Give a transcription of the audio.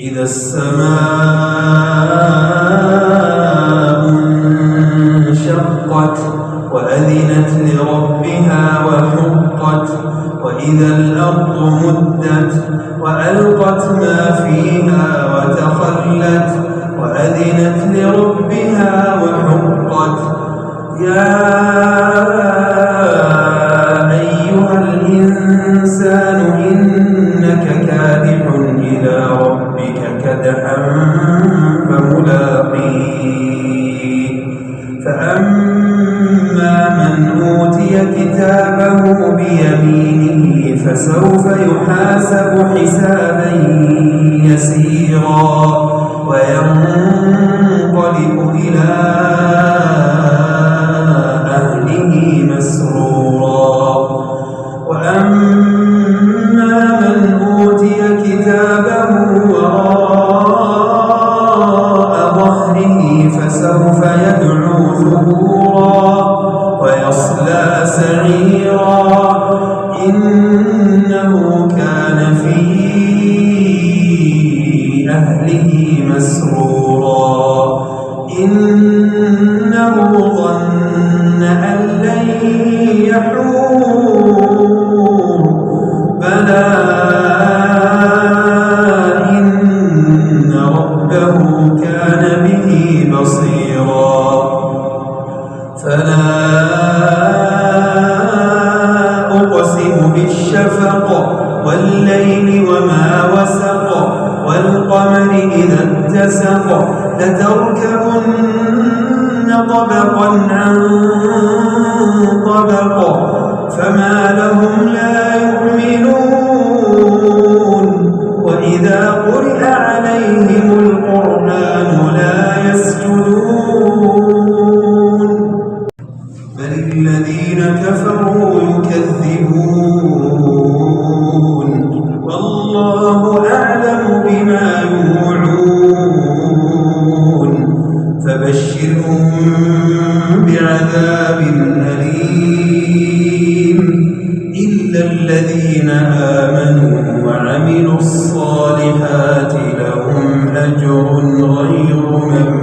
إذا السماء انشقت وأذنت لربها وحقت وإذا الأرض مدت وألقت ما فيها وتخلت وأذنت لربها وحقت يا أيها الإنسان إنك كادح إلى ربك كدحا فملاقيه فأما من أوتي كتابه بيمينه فسوف يحاسب حسابا يسيرا وينقلب إلى أهله مسرورا وأما من أوتي كتابه وراء ظهره فسوف يدعو ثبورا ويصلى سعيرا إنه كان في أهله مسرورا إنه ظن أن لن يحور بلى إن ربه كان به بصيرا فلا أقسم بالشفق والليل وما وسق والقمر إذا اتسق لتركبن طبقا عن طبق فما لهم لا يؤمنون وإذا قرئ عليهم القرآن لا يسجدون بل الذين كفروا يكذبون والله أعلم بما يوعون فبشرهم بعذاب أليم إلا الذين آمنوا وعملوا الصالحات لهم أجر غير ممنون.